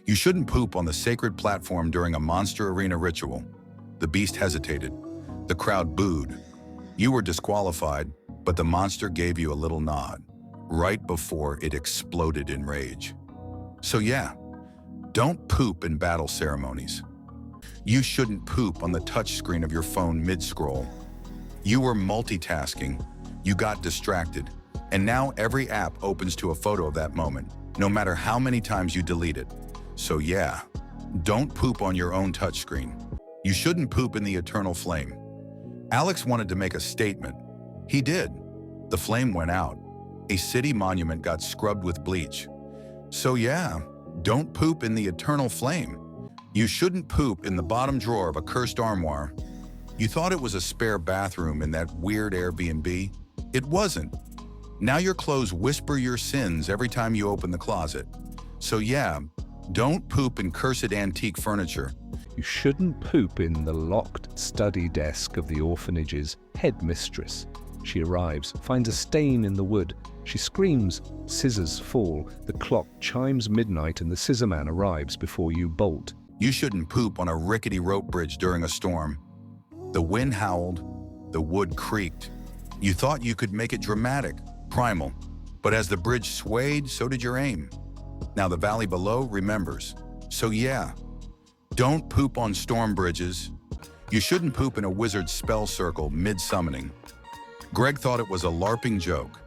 You shouldn't poop on the sacred platform during a monster arena ritual. The beast hesitated. The crowd booed. You were disqualified, but the monster gave you a little nod, right before it exploded in rage. So yeah, don't poop in battle ceremonies. You shouldn't poop on the touchscreen of your phone mid-scroll. You were multitasking, you got distracted, and now every app opens to a photo of that moment, no matter how many times you delete it. So yeah, don't poop on your own touchscreen. You shouldn't poop in the eternal flame. Alex wanted to make a statement. He did. The flame went out. A city monument got scrubbed with bleach. So yeah, don't poop in the eternal flame. You shouldn't poop in the bottom drawer of a cursed armoire. You thought it was a spare bathroom in that weird Airbnb? It wasn't. Now your clothes whisper your sins every time you open the closet. So yeah, don't poop in cursed antique furniture. You shouldn't poop in the locked study desk of the orphanage's headmistress. She arrives, finds a stain in the wood. She screams, scissors fall, the clock chimes midnight and the scissor man arrives before you bolt. You shouldn't poop on a rickety rope bridge during a storm. The wind howled, the wood creaked. You thought you could make it dramatic, primal, but as the bridge swayed, so did your aim. Now the valley below remembers. So yeah, don't poop on storm bridges. You shouldn't poop in a wizard's spell circle mid-summoning. Greg thought it was a LARPing joke.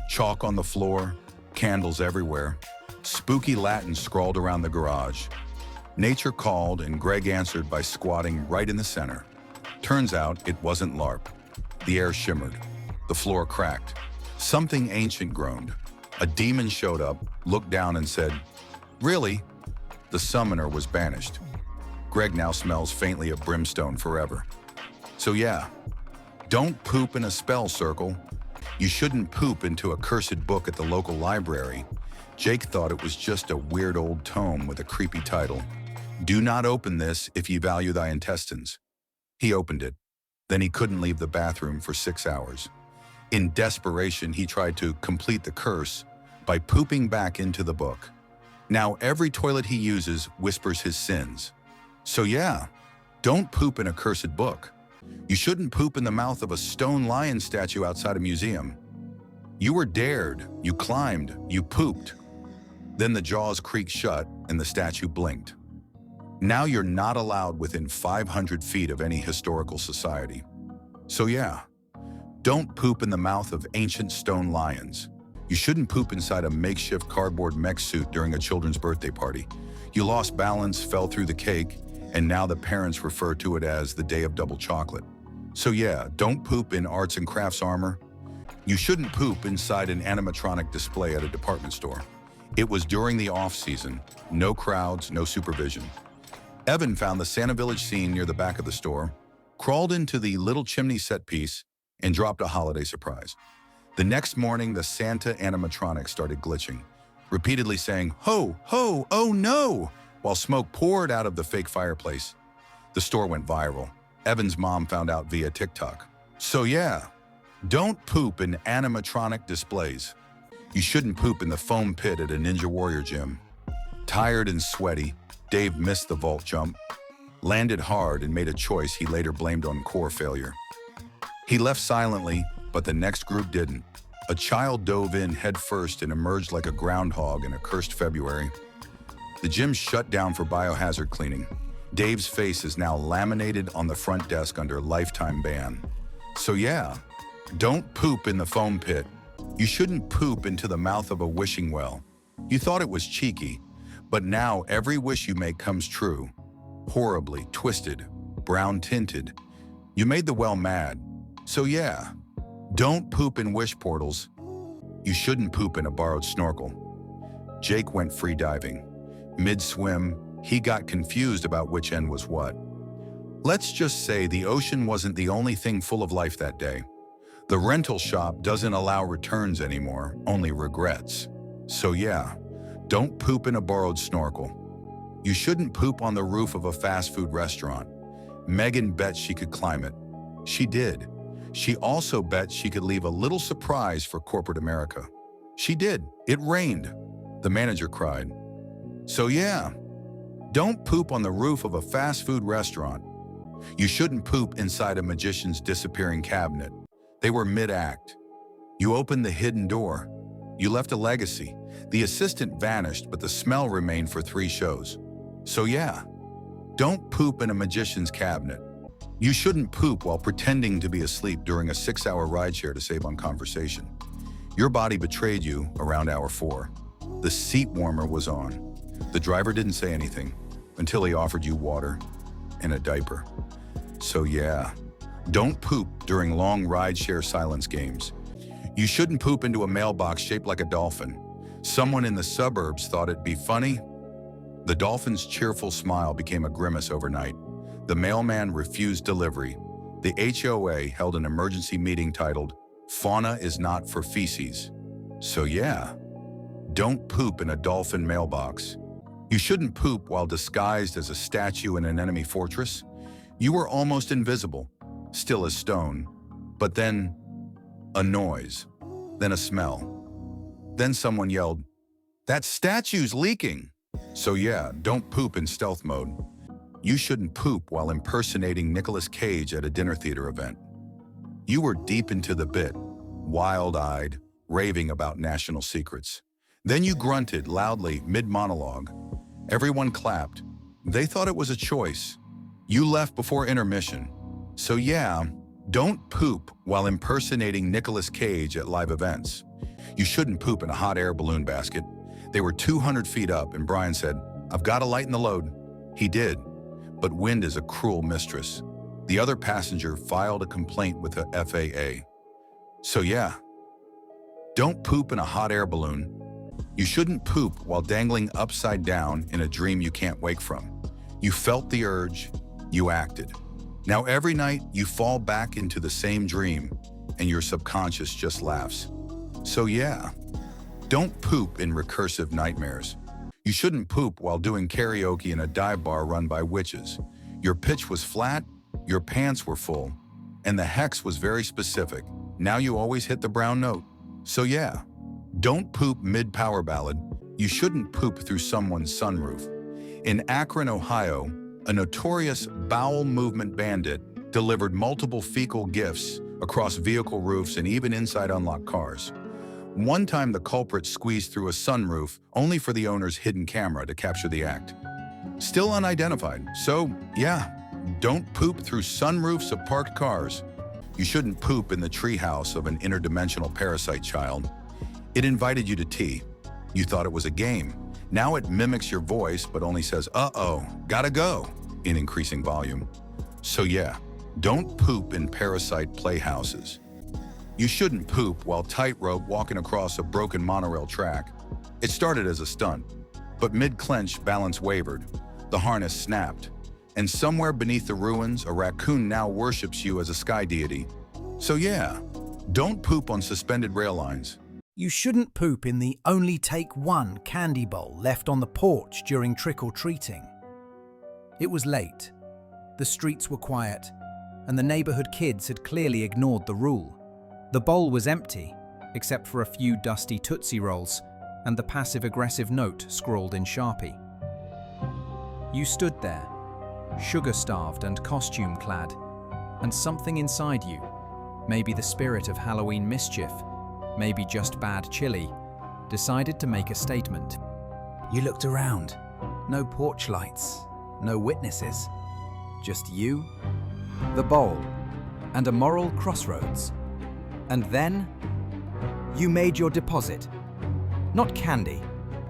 Chalk on the floor, candles everywhere, spooky Latin scrawled around the garage. Nature called and Greg answered by squatting right in the center. Turns out it wasn't LARP. The air shimmered. The floor cracked. Something ancient groaned. A demon showed up, looked down and said, "Really?" The summoner was banished. Greg now smells faintly of brimstone forever. So yeah, don't poop in a spell circle. You shouldn't poop into a cursed book at the local library. Jake thought it was just a weird old tome with a creepy title. Do not open this if ye value thy intestines. He opened it. Then he couldn't leave the bathroom for 6 hours. In desperation, he tried to complete the curse by pooping back into the book. Now every toilet he uses whispers his sins. So yeah, don't poop in a cursed book. You shouldn't poop in the mouth of a stone lion statue outside a museum. You were dared, you climbed, you pooped. Then the jaws creaked shut and the statue blinked. Now you're not allowed within 500 feet of any historical society. So yeah, don't poop in the mouth of ancient stone lions. You shouldn't poop inside a makeshift cardboard mech suit during a children's birthday party. You lost balance, fell through the cake, and now the parents refer to it as the day of double chocolate. So yeah, don't poop in arts and crafts armor. You shouldn't poop inside an animatronic display at a department store. It was during the off-season, no crowds, no supervision. Evan found the Santa Village scene near the back of the store, crawled into the little chimney set piece, and dropped a holiday surprise. The next morning, the Santa animatronic started glitching, repeatedly saying, "Ho, ho, oh no," while smoke poured out of the fake fireplace. The store went viral. Evan's mom found out via TikTok. So yeah, don't poop in animatronic displays. You shouldn't poop in the foam pit at a Ninja Warrior gym. Tired and sweaty, Dave missed the vault jump, landed hard and made a choice he later blamed on core failure. He left silently, but the next group didn't. A child dove in head first and emerged like a groundhog in a cursed February. The gym shut down for biohazard cleaning. Dave's face is now laminated on the front desk under lifetime ban. So yeah, don't poop in the foam pit. You shouldn't poop into the mouth of a wishing well. You thought it was cheeky, but now every wish you make comes true. Horribly twisted, brown tinted. You made the well mad. So yeah, don't poop in wish portals. You shouldn't poop in a borrowed snorkel. Jake went free diving. Mid-swim, he got confused about which end was what. Let's just say the ocean wasn't the only thing full of life that day. The rental shop doesn't allow returns anymore, only regrets. So yeah, don't poop in a borrowed snorkel. You shouldn't poop on the roof of a fast food restaurant. Megan bet she could climb it. She did. She also bet she could leave a little surprise for corporate America. She did. It rained. The manager cried. So yeah, Don't poop on the roof of a fast food restaurant. You shouldn't poop inside a magician's disappearing cabinet. They were mid-act. You opened the hidden door. You left a legacy. The assistant vanished, but the smell remained for 3 shows. So yeah, don't poop in a magician's cabinet. You shouldn't poop while pretending to be asleep during a 6-hour rideshare to save on conversation. Your body betrayed you around hour 4. The seat warmer was on. The driver didn't say anything until he offered you water and a diaper. So yeah, don't poop during long rideshare silence games. You shouldn't poop into a mailbox shaped like a dolphin. Someone in the suburbs thought it'd be funny. The dolphin's cheerful smile became a grimace overnight. The mailman refused delivery. The HOA held an emergency meeting titled, "Fauna is not for feces." So yeah, don't poop in a dolphin mailbox. You shouldn't poop while disguised as a statue in an enemy fortress. You were almost invisible, still as stone. But then, a noise, then a smell. Then someone yelled, "That statue's leaking!" So yeah, don't poop in stealth mode. You shouldn't poop while impersonating Nicolas Cage at a dinner theater event. You were deep into the bit, wild-eyed, raving about national secrets. Then you grunted loudly mid-monologue. Everyone clapped. They thought it was a choice. You left before intermission. So yeah, don't poop while impersonating Nicolas Cage at live events. You shouldn't poop in a hot air balloon basket. They were 200 feet up and Brian said, "I've got to lighten the load." He did, but wind is a cruel mistress. The other passenger filed a complaint with the FAA. So yeah, don't poop in a hot air balloon. You shouldn't poop while dangling upside down in a dream you can't wake from. You felt the urge, you acted. Now every night you fall back into the same dream and your subconscious just laughs. So yeah, don't poop in recursive nightmares. You shouldn't poop while doing karaoke in a dive bar run by witches. Your pitch was flat, your pants were full, and the hex was very specific. Now you always hit the brown note. So yeah, don't poop mid-power ballad. You shouldn't poop through someone's sunroof. In Akron, Ohio, a notorious bowel movement bandit delivered multiple fecal gifts across vehicle roofs and even inside unlocked cars. One time the culprit squeezed through a sunroof only for the owner's hidden camera to capture the act. Still unidentified, so yeah, don't poop through sunroofs of parked cars. You shouldn't poop in the treehouse of an interdimensional parasite child. It invited you to tea. You thought it was a game. Now it mimics your voice but only says, "Uh-oh, gotta go," in increasing volume. So yeah, don't poop in parasite playhouses. You shouldn't poop while tightrope walking across a broken monorail track. It started as a stunt, but mid-clench balance wavered. The harness snapped, and somewhere beneath the ruins, a raccoon now worships you as a sky deity. So yeah, don't poop on suspended rail lines. You shouldn't poop in the only take one candy bowl left on the porch during trick-or-treating. It was late, the streets were quiet, and the neighborhood kids had clearly ignored the rule. The bowl was empty, except for a few dusty Tootsie Rolls and the passive-aggressive note scrawled in Sharpie. You stood there, sugar-starved and costume-clad, and something inside you, maybe the spirit of Halloween mischief, maybe just bad chili, decided to make a statement. You looked around. No porch lights, no witnesses. Just you, the bowl, and a moral crossroads. And then, you made your deposit. Not candy,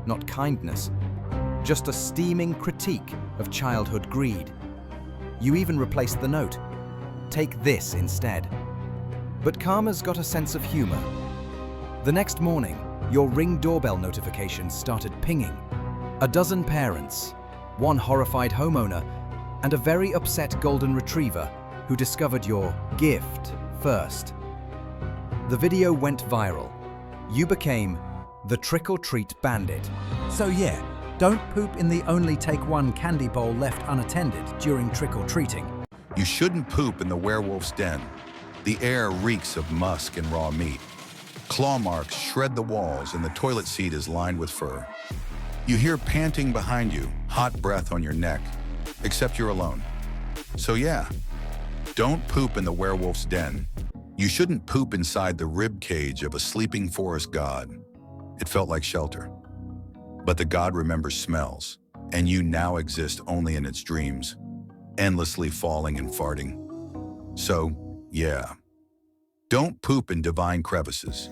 not kindness, just a steaming critique of childhood greed. You even replaced the note. Take this instead. But Karma's got a sense of humor. The next morning, your Ring doorbell notifications started pinging. A dozen parents, one horrified homeowner, and a very upset golden retriever who discovered your gift first. The video went viral. You became the trick-or-treat bandit. So yeah, don't poop in the only take one candy bowl left unattended during trick-or-treating. You shouldn't poop in the werewolf's den. The air reeks of musk and raw meat. Claw marks shred the walls and the toilet seat is lined with fur. You hear panting behind you, hot breath on your neck, except you're alone. So yeah, don't poop in the werewolf's den. You shouldn't poop inside the rib cage of a sleeping forest god. It felt like shelter. But the god remembers smells, and you now exist only in its dreams, endlessly falling and farting. So, yeah, don't poop in divine crevices.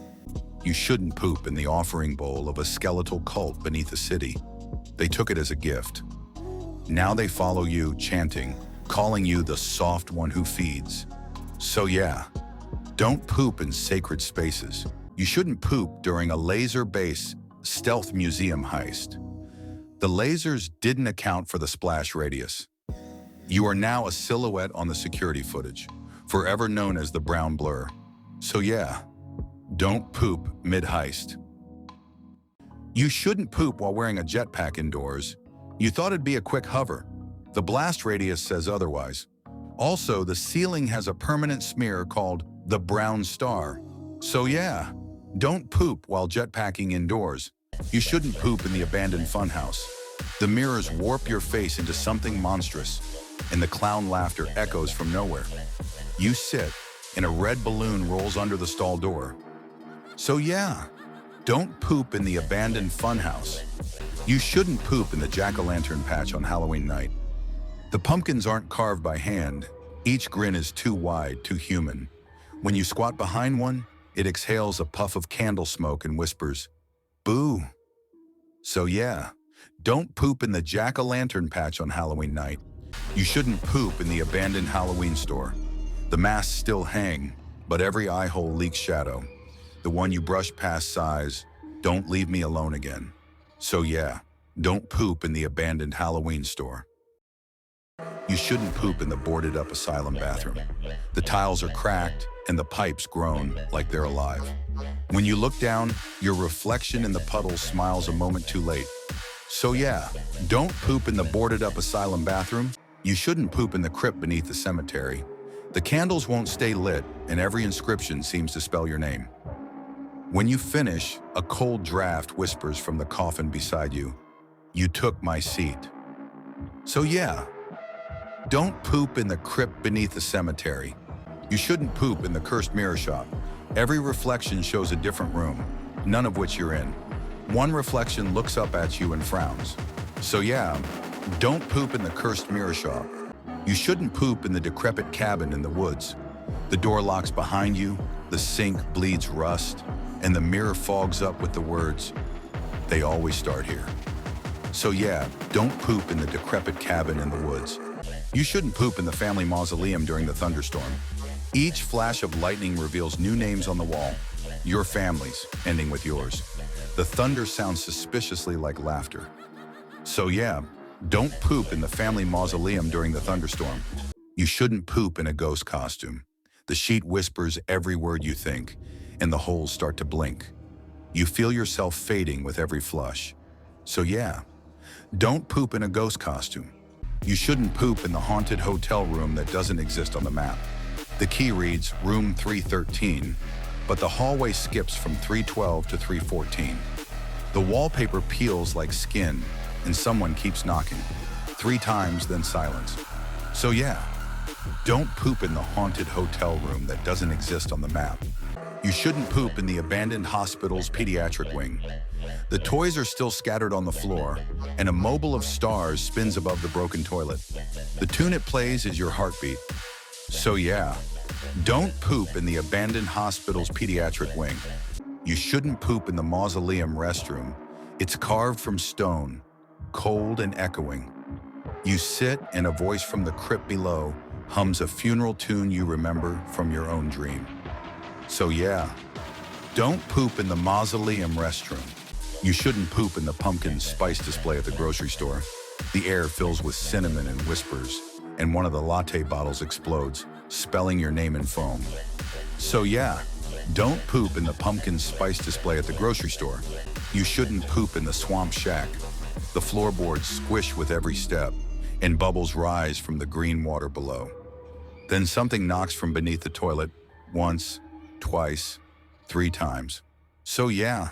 You shouldn't poop in the offering bowl of a skeletal cult beneath a city. They took it as a gift. Now they follow you, chanting, calling you the soft one who feeds. So yeah, don't poop in sacred spaces. You shouldn't poop during a laser-based stealth museum heist. The lasers didn't account for the splash radius. You are now a silhouette on the security footage, forever known as the brown blur. So yeah, don't poop mid-heist. You shouldn't poop while wearing a jetpack indoors. You thought it'd be a quick hover. The blast radius says otherwise. Also, the ceiling has a permanent smear called the brown star. So yeah, don't poop while jetpacking indoors. You shouldn't poop in the abandoned funhouse. The mirrors warp your face into something monstrous, and the clown laughter echoes from nowhere. You sit, and a red balloon rolls under the stall door. So yeah, don't poop in the abandoned funhouse. You shouldn't poop in the jack-o'-lantern patch on Halloween night. The pumpkins aren't carved by hand. Each grin is too wide, too human. When you squat behind one, it exhales a puff of candle smoke and whispers, "Boo." So yeah, don't poop in the jack-o'-lantern patch on Halloween night. You shouldn't poop in the abandoned Halloween store. The masks still hang, but every eye hole leaks shadow. The one you brushed past sighs, "Don't leave me alone again." So yeah, don't poop in the abandoned Halloween store. You shouldn't poop in the boarded-up asylum bathroom. The tiles are cracked and the pipes groan like they're alive. When you look down, your reflection in the puddle smiles a moment too late. So yeah, don't poop in the boarded-up asylum bathroom. You shouldn't poop in the crypt beneath the cemetery. The candles won't stay lit, and every inscription seems to spell your name. When you finish, a cold draft whispers from the coffin beside you, "You took my seat." So yeah, don't poop in the crypt beneath the cemetery. You shouldn't poop in the cursed mirror shop. Every reflection shows a different room, none of which you're in. One reflection looks up at you and frowns. So yeah, don't poop in the cursed mirror shop. You shouldn't poop in the decrepit cabin in the woods. The door locks behind you, the sink bleeds rust, and the mirror fogs up with the words, "They always start here." So yeah, don't poop in the decrepit cabin in the woods. You shouldn't poop in the family mausoleum during the thunderstorm. Each flash of lightning reveals new names on the wall, your family's, ending with yours. The thunder sounds suspiciously like laughter. So yeah, don't poop in the family mausoleum during the thunderstorm. You shouldn't poop in a ghost costume. The sheet whispers every word you think, and the holes start to blink. You feel yourself fading with every flush. So yeah, don't poop in a ghost costume. You shouldn't poop in the haunted hotel room that doesn't exist on the map. The key reads room 313, but the hallway skips from 312 to 314. The wallpaper peels like skin, and someone keeps knocking. 3 times, then silence. So yeah, don't poop in the haunted hotel room that doesn't exist on the map. You shouldn't poop in the abandoned hospital's pediatric wing. The toys are still scattered on the floor, and a mobile of stars spins above the broken toilet. The tune it plays is your heartbeat. So yeah, don't poop in the abandoned hospital's pediatric wing. You shouldn't poop in the mausoleum restroom. It's carved from stone, cold and echoing. You sit, and a voice from the crypt below hums a funeral tune you remember from your own dream. So yeah, don't poop in the mausoleum restroom. You shouldn't poop in the pumpkin spice display at the grocery store. The air fills with cinnamon and whispers, and one of the latte bottles explodes, spelling your name in foam. So yeah, don't poop in the pumpkin spice display at the grocery store. You shouldn't poop in the swamp shack. The floorboards squish with every step, and bubbles rise from the green water below. Then something knocks from beneath the toilet, once, twice, 3 times. So yeah,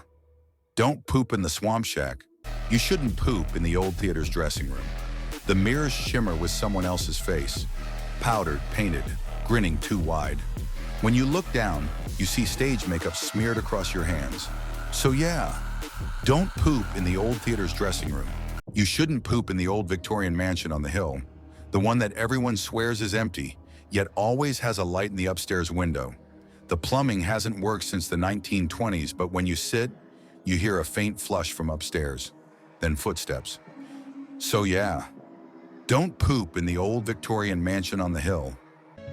don't poop in the swamp shack. You shouldn't poop in the old theater's dressing room. The mirrors shimmer with someone else's face. Powdered, painted, grinning too wide. When you look down, you see stage makeup smeared across your hands. So yeah, don't poop in the old theater's dressing room. You shouldn't poop in the old Victorian mansion on the hill, the one that everyone swears is empty, yet always has a light in the upstairs window. The plumbing hasn't worked since the 1920s, but when you sit, you hear a faint flush from upstairs, then footsteps. So yeah, don't poop in the old Victorian mansion on the hill.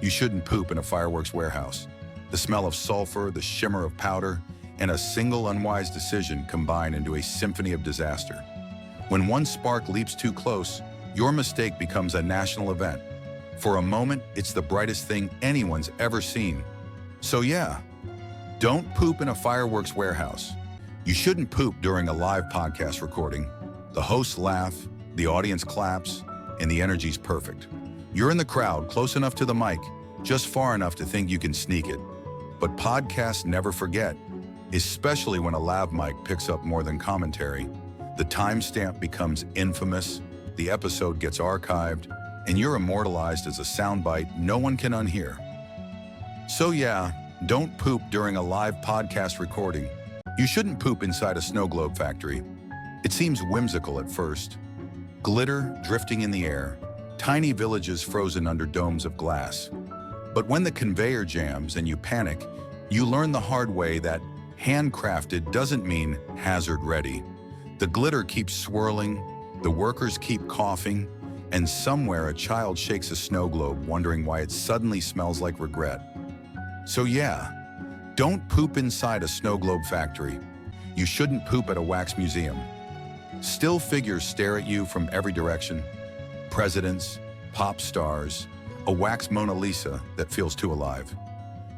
You shouldn't poop in a fireworks warehouse. The smell of sulfur, the shimmer of powder, and a single unwise decision combine into a symphony of disaster. When one spark leaps too close, your mistake becomes a national event. For a moment, it's the brightest thing anyone's ever seen. So yeah, don't poop in a fireworks warehouse. You shouldn't poop during a live podcast recording. The hosts laugh, the audience claps, and the energy's perfect. You're in the crowd, close enough to the mic, just far enough to think you can sneak it. But podcasts never forget, especially when a lav mic picks up more than commentary. The timestamp becomes infamous, the episode gets archived, and you're immortalized as a soundbite no one can unhear. So yeah, don't poop during a live podcast recording. You shouldn't poop inside a snow globe factory. It seems whimsical at first. Glitter drifting in the air, tiny villages frozen under domes of glass. But when the conveyor jams and you panic, you learn the hard way that handcrafted doesn't mean hazard ready. The glitter keeps swirling, the workers keep coughing, and somewhere a child shakes a snow globe wondering why it suddenly smells like regret. So yeah, don't poop inside a snow globe factory. You shouldn't poop at a wax museum. Still figures stare at you from every direction. Presidents, pop stars, a wax Mona Lisa that feels too alive.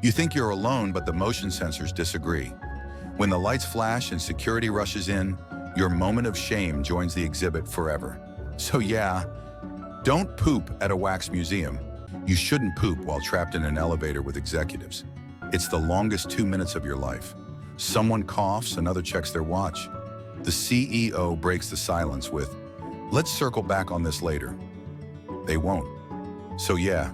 You think you're alone, but the motion sensors disagree. When the lights flash and security rushes in, your moment of shame joins the exhibit forever. So yeah, don't poop at a wax museum. You shouldn't poop while trapped in an elevator with executives. It's the longest 2 minutes of your life. Someone coughs, another checks their watch. The CEO breaks the silence with, "Let's circle back on this later." They won't. So yeah,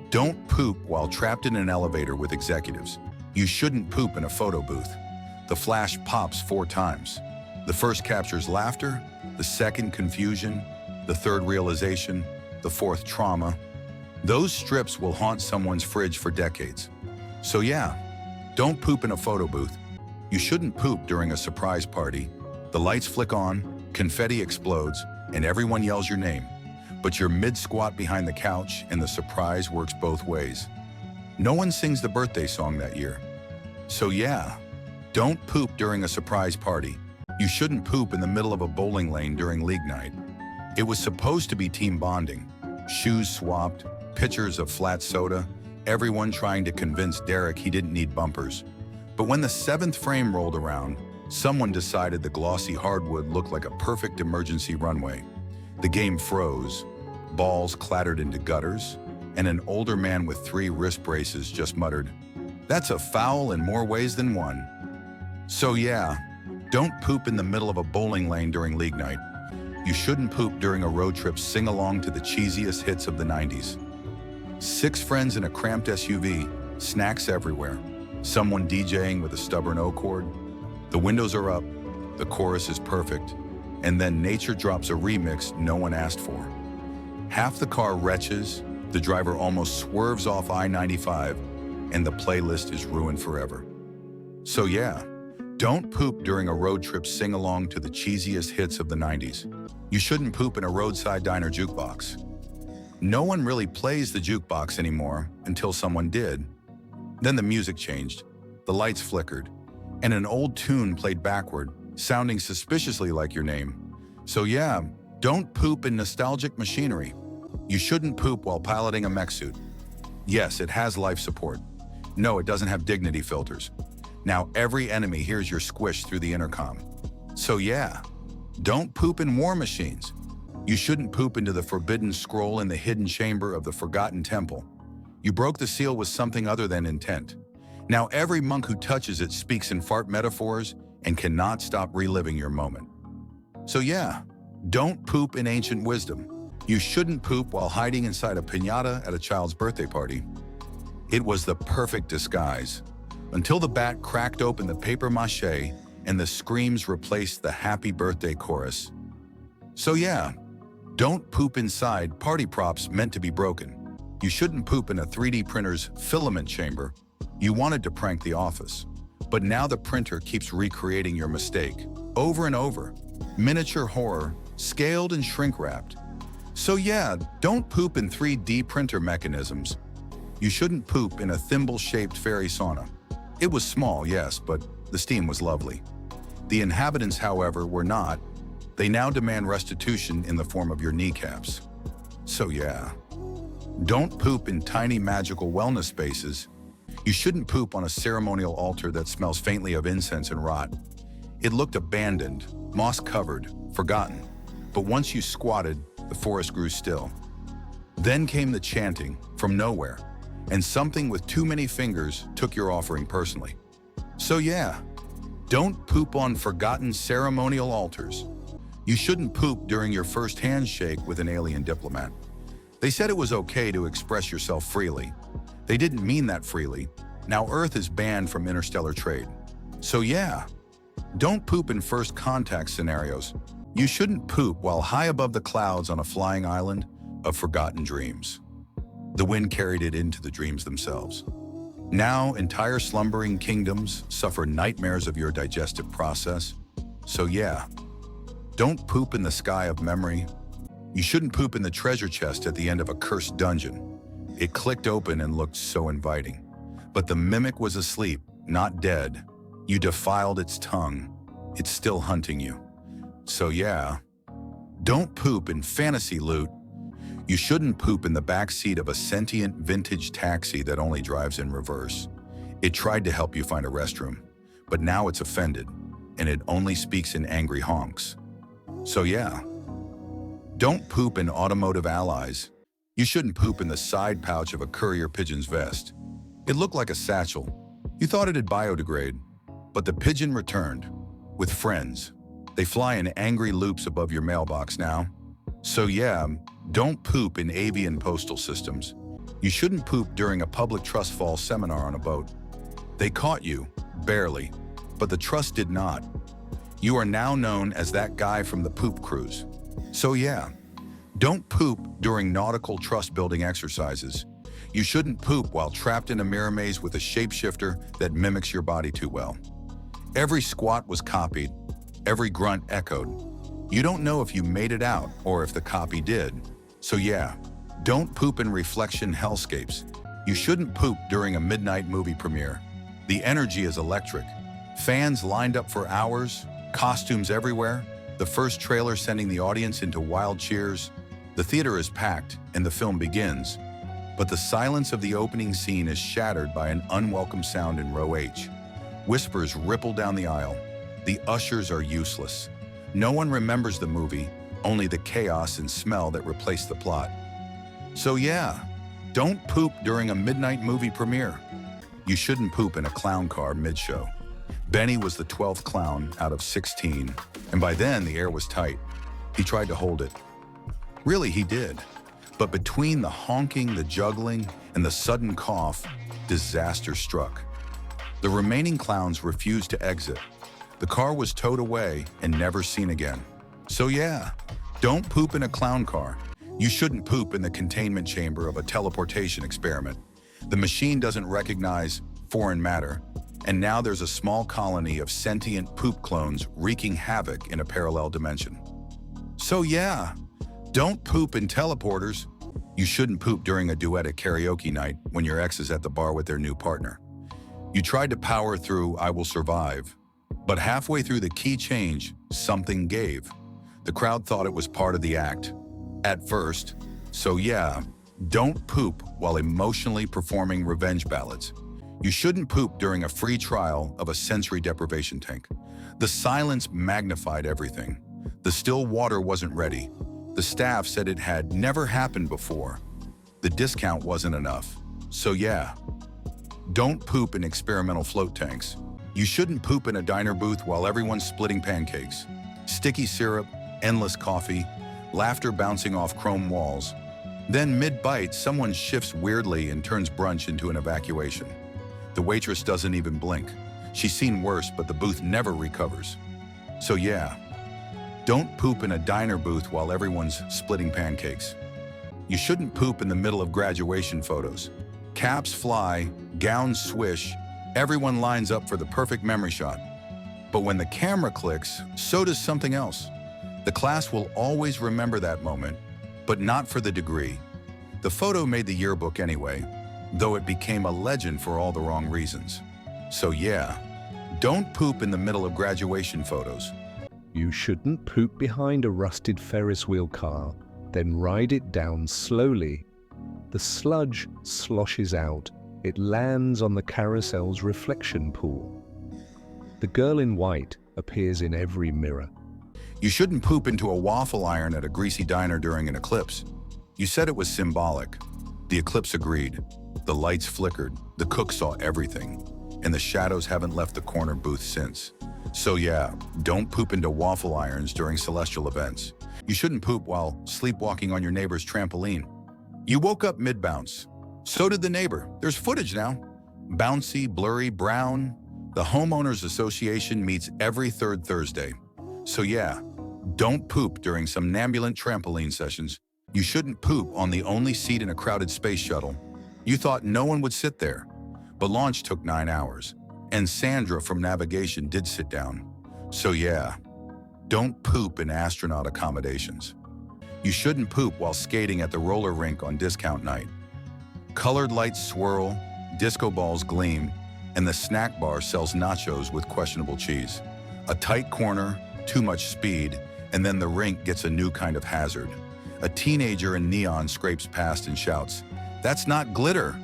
don't poop while trapped in an elevator with executives. You shouldn't poop in a photo booth. The flash pops 4 times. The first captures laughter, the second confusion, the third realization, the fourth trauma. Those strips will haunt someone's fridge for decades. So yeah, don't poop in a photo booth. You shouldn't poop during a surprise party. The lights flick on, confetti explodes, and everyone yells your name. But you're mid-squat behind the couch, and the surprise works both ways. No one sings the birthday song that year. So yeah, don't poop during a surprise party. You shouldn't poop in the middle of a bowling lane during league night. It was supposed to be team bonding. Shoes swapped, pitchers of flat soda, everyone trying to convince Derek he didn't need bumpers. But when the 7th frame rolled around, someone decided the glossy hardwood looked like a perfect emergency runway. The game froze, balls clattered into gutters, and an older man with 3 wrist braces just muttered, "That's a foul in more ways than one." So yeah, don't poop in the middle of a bowling lane during league night. You shouldn't poop during a road trip sing-along to the cheesiest hits of the 90s. 6 friends in a cramped SUV, snacks everywhere, someone DJing with a stubborn O chord. The windows are up, the chorus is perfect, and then nature drops a remix no one asked for. Half the car retches, the driver almost swerves off I-95, and the playlist is ruined forever. So yeah, don't poop during a road trip sing-along to the cheesiest hits of the 90s. You shouldn't poop in a roadside diner jukebox. No one really plays the jukebox anymore until someone did. Then the music changed, the lights flickered, and an old tune played backward, sounding suspiciously like your name. So yeah, don't poop in nostalgic machinery. You shouldn't poop while piloting a mech suit. Yes, it has life support. No, it doesn't have dignity filters. Now every enemy hears your squish through the intercom. So yeah, don't poop in war machines. You shouldn't poop into the forbidden scroll in the hidden chamber of the forgotten temple. You broke the seal with something other than intent. Now every monk who touches it speaks in fart metaphors and cannot stop reliving your moment. So yeah, don't poop in ancient wisdom. You shouldn't poop while hiding inside a piñata at a child's birthday party. It was the perfect disguise, until the bat cracked open the papier-mâché and the screams replaced the happy birthday chorus. So yeah, don't poop inside party props meant to be broken. You shouldn't poop in a 3D printer's filament chamber. You wanted to prank the office, but now the printer keeps recreating your mistake over and over. Miniature horror, scaled and shrink-wrapped. So yeah, don't poop in 3D printer mechanisms. You shouldn't poop in a thimble-shaped fairy sauna. It was small, yes, but the steam was lovely. The inhabitants, however, were not. They now demand restitution in the form of your kneecaps. So yeah, don't poop in tiny magical wellness spaces. You shouldn't poop on a ceremonial altar that smells faintly of incense and rot. It looked abandoned, moss-covered, forgotten. But once you squatted, the forest grew still. Then came the chanting from nowhere, and something with too many fingers took your offering personally. So yeah, don't poop on forgotten ceremonial altars. You shouldn't poop during your first handshake with an alien diplomat. They said it was okay to express yourself freely. They didn't mean that freely. Now Earth is banned from interstellar trade. So yeah, don't poop in first contact scenarios. You shouldn't poop while high above the clouds on a flying island of forgotten dreams. The wind carried it into the dreams themselves. Now entire slumbering kingdoms suffer nightmares of your digestive process. So yeah, don't poop in the sky of memory. You shouldn't poop in the treasure chest at the end of a cursed dungeon. It clicked open and looked so inviting. But the mimic was asleep, not dead. You defiled its tongue. It's still hunting you. So yeah, don't poop in fantasy loot. You shouldn't poop in the backseat of a sentient vintage taxi that only drives in reverse. It tried to help you find a restroom, but now it's offended, and it only speaks in angry honks. So yeah, don't poop in automotive allies. You shouldn't poop in the side pouch of a courier pigeon's vest. It looked like a satchel. You thought it'd biodegrade, but the pigeon returned with friends. They fly in angry loops above your mailbox now. So yeah, don't poop in avian postal systems. You shouldn't poop during a public trust fall seminar on a boat. They caught you, barely, but the trust did not. You are now known as that guy from the poop cruise. So yeah, don't poop during nautical trust building exercises. You shouldn't poop while trapped in a mirror maze with a shapeshifter that mimics your body too well. Every squat was copied, every grunt echoed. You don't know if you made it out or if the copy did. So yeah, don't poop in reflection hellscapes. You shouldn't poop during a midnight movie premiere. The energy is electric. Fans lined up for hours, costumes everywhere, the first trailer sending the audience into wild cheers. The theater is packed and the film begins, but the silence of the opening scene is shattered by an unwelcome sound in row H. Whispers ripple down the aisle. The ushers are useless. No one remembers the movie, only the chaos and smell that replace the plot. So yeah, don't poop during a midnight movie premiere. You shouldn't poop in a clown car mid-show. Benny was the 12th clown out of 16, and by then the air was tight. He tried to hold it. Really, he did. But between the honking, the juggling, and the sudden cough, disaster struck. The remaining clowns refused to exit. The car was towed away and never seen again. So yeah, don't poop in a clown car. You shouldn't poop in the containment chamber of a teleportation experiment. The machine doesn't recognize foreign matter, and now there's a small colony of sentient poop clones wreaking havoc in a parallel dimension. So yeah, don't poop in teleporters. You shouldn't poop during a duet at karaoke night when your ex is at the bar with their new partner. You tried to power through I Will Survive, but halfway through the key change, something gave. The crowd thought it was part of the act. At first. So yeah, don't poop while emotionally performing revenge ballads. You shouldn't poop during a free trial of a sensory deprivation tank. The silence magnified everything. The still water wasn't ready. The staff said it had never happened before. The discount wasn't enough. So yeah, don't poop in experimental float tanks. You shouldn't poop in a diner booth while everyone's splitting pancakes. Sticky syrup, endless coffee, laughter bouncing off chrome walls. Then mid-bite, someone shifts weirdly and turns brunch into an evacuation. The waitress doesn't even blink. She's seen worse, but the booth never recovers. So yeah, don't poop in a diner booth while everyone's splitting pancakes. You shouldn't poop in the middle of graduation photos. Caps fly, gowns swish, everyone lines up for the perfect memory shot. But when the camera clicks, so does something else. The class will always remember that moment, but not for the degree. The photo made the yearbook anyway, though it became a legend for all the wrong reasons. So yeah, don't poop in the middle of graduation photos. You shouldn't poop behind a rusted Ferris wheel car, then ride it down slowly. The sludge sloshes out. It lands on the carousel's reflection pool. The girl in white appears in every mirror. You shouldn't poop into a waffle iron at a greasy diner during an eclipse. You said it was symbolic. The eclipse agreed. The lights flickered, the cook saw everything, and the shadows haven't left the corner booth since. So yeah, don't poop into waffle irons during celestial events. You shouldn't poop while sleepwalking on your neighbor's trampoline. You woke up mid-bounce. So did the neighbor. There's footage now. Bouncy, blurry, brown. The Homeowners Association meets every third Thursday. So yeah, don't poop during somnambulant trampoline sessions. You shouldn't poop on the only seat in a crowded space shuttle. You thought no one would sit there, but launch took 9 hours, and Sandra from navigation did sit down. So yeah, don't poop in astronaut accommodations. You shouldn't poop while skating at the roller rink on discount night. Colored lights swirl, disco balls gleam, and the snack bar sells nachos with questionable cheese. A tight corner, too much speed, and then the rink gets a new kind of hazard. A teenager in neon scrapes past and shouts, "That's not glitter!"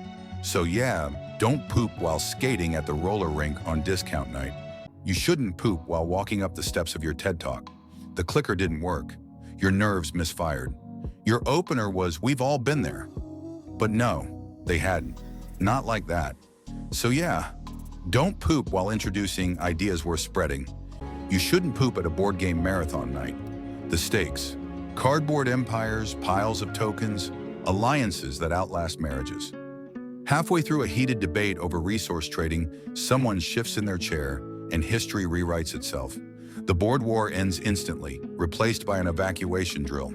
So yeah, don't poop while skating at the roller rink on discount night. You shouldn't poop while walking up the steps of your TED Talk. The clicker didn't work. Your nerves misfired. Your opener was, "We've all been there." But no, they hadn't. Not like that. So yeah, don't poop while introducing ideas worth spreading. You shouldn't poop at a board game marathon night. The stakes: cardboard empires, piles of tokens, alliances that outlast marriages. Halfway through a heated debate over resource trading, someone shifts in their chair and history rewrites itself. The board war ends instantly, replaced by an evacuation drill.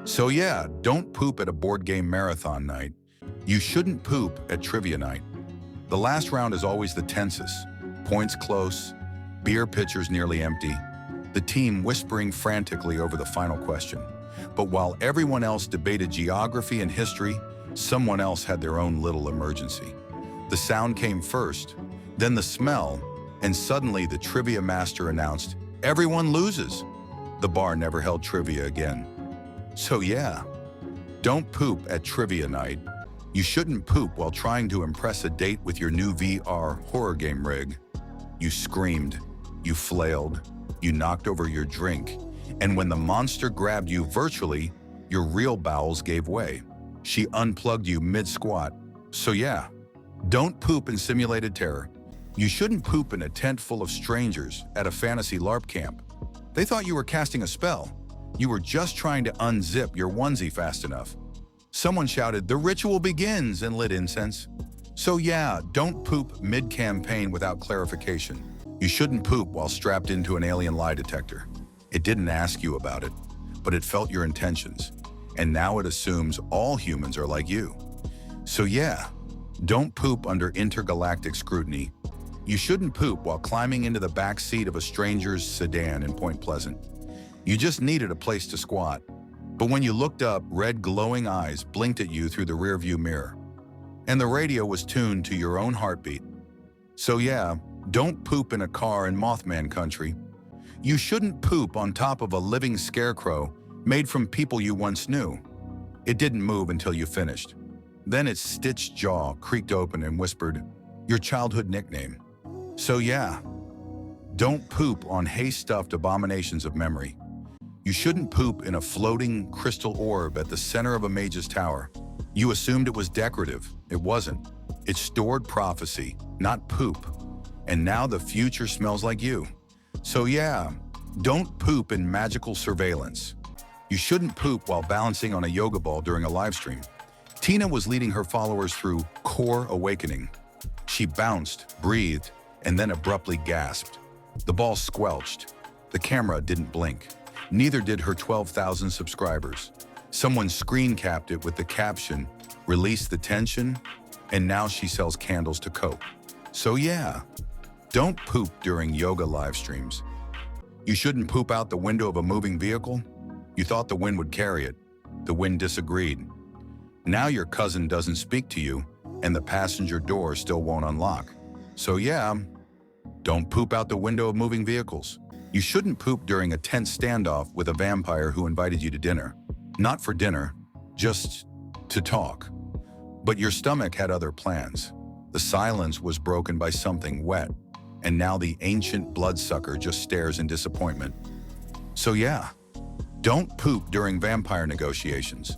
So yeah, don't poop at a board game marathon night. You shouldn't poop at trivia night. The last round is always the tensest. Points close, beer pitchers nearly empty, the team whispering frantically over the final question. But while everyone else debated geography and history, someone else had their own little emergency. The sound came first, then the smell, and suddenly the trivia master announced, "Everyone loses." The bar never held trivia again. So yeah, don't poop at trivia night. You shouldn't poop while trying to impress a date with your new VR horror game rig. You screamed, you flailed, you knocked over your drink, and when the monster grabbed you virtually, your real bowels gave way. She unplugged you mid-squat. So yeah, don't poop in simulated terror. You shouldn't poop in a tent full of strangers at a fantasy LARP camp. They thought you were casting a spell. You were just trying to unzip your onesie fast enough. Someone shouted, "The ritual begins," and lit incense. So yeah, don't poop mid-campaign without clarification. You shouldn't poop while strapped into an alien lie detector. It didn't ask you about it, but it felt your intentions. And now it assumes all humans are like you. So yeah, don't poop under intergalactic scrutiny. You shouldn't poop while climbing into the back seat of a stranger's sedan in Point Pleasant. You just needed a place to squat. But when you looked up, red glowing eyes blinked at you through the rearview mirror. And the radio was tuned to your own heartbeat. So yeah, don't poop in a car in Mothman country. You shouldn't poop on top of a living scarecrow made from people you once knew. It didn't move until you finished. Then its stitched jaw creaked open and whispered, "Your childhood nickname." So yeah, don't poop on hay-stuffed abominations of memory. You shouldn't poop in a floating crystal orb at the center of a mage's tower. You assumed it was decorative. It wasn't. It stored prophecy, not poop. And now the future smells like you. So yeah, Don't poop in magical surveillance. You shouldn't poop while balancing on a yoga ball during a live stream. Tina was leading her followers through core awakening. She bounced, breathed, and then abruptly gasped. The ball squelched. The camera didn't blink. Neither did her 12,000 subscribers. Someone screen capped it with the caption, "Release the tension," and now she sells candles to cope. So yeah, don't poop during yoga live streams. You shouldn't poop out the window of a moving vehicle. You thought the wind would carry it. The wind disagreed. Now your cousin doesn't speak to you, and the passenger door still won't unlock. So yeah, don't poop out the window of moving vehicles. You shouldn't poop during a tense standoff with a vampire who invited you to dinner. Not for dinner, just to talk. But your stomach had other plans. The silence was broken by something wet, and now the ancient bloodsucker just stares in disappointment. So yeah, don't poop during vampire negotiations.